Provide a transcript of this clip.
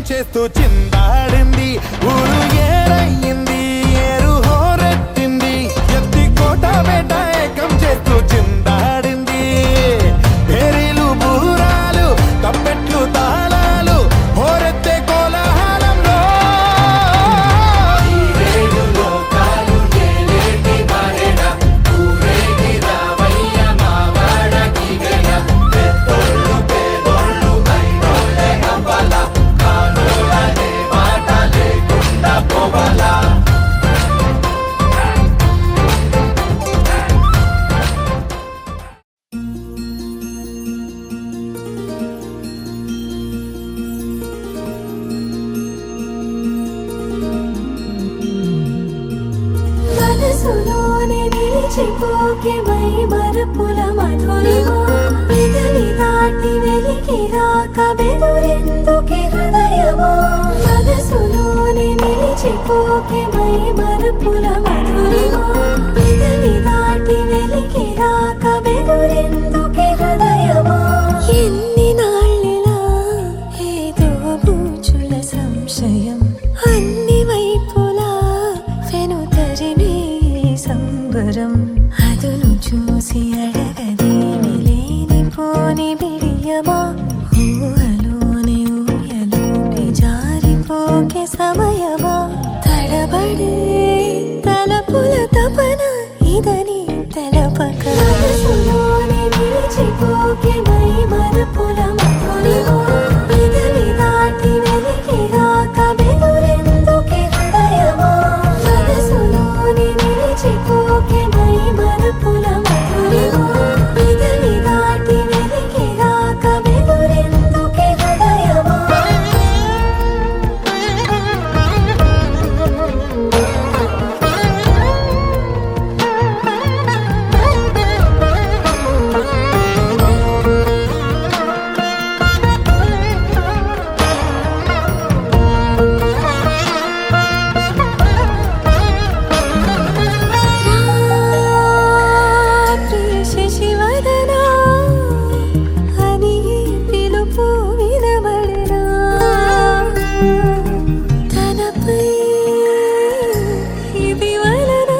చేస్తూ చిందాడింది. ఊరు ఏరయ్యింది, ఏరు హోరెత్తింది. ఎత్తి కోట బేట ఏకం చేస్తూ చిందాడింది. పేరీలు బూరాలు తప్పెట్లు తాళాలు హోరెత్తే కోలాహలంలో మనసులోనే నిలిచిపోకే మై మరపుల మధురిమా. పెదవి దాటి వెలికి రాక బెదురెందుకే హృదయమా. మనసులోనే నిలిచిపోకే మై మరపుల మధురిమా. పెదవి దాటి వెలికి రాక బెదురెందుకే హృదయమా. ఎన్ని నాళ్ళిలా ఏదో బూచుల సంశయం అన్ని వైపులా వెనుతరిమే సంబరం. అదును చూసి అడగదేమి లేనిపోని బిడియమా. ఊహలోని ఊయలోని జారిపోకే సమయమా. తడబడే తలపుల తపన ఇదని తెలపక మనసులోనే నిలిచిపోకే మై మరపుల మధురిమా. పెదవి దాటి వెలికి రాక బెదురెందుకే హృదయమా. మనసులోనే నిలిచిపోకే మై మరపుల మధురిమా. పెదవి దాటి వెలికి రాక బెదురెందుకే హృదయమా. ప్రియ శశివదనా అని పిలుపు వినబడరా. తనపై ఇది వలన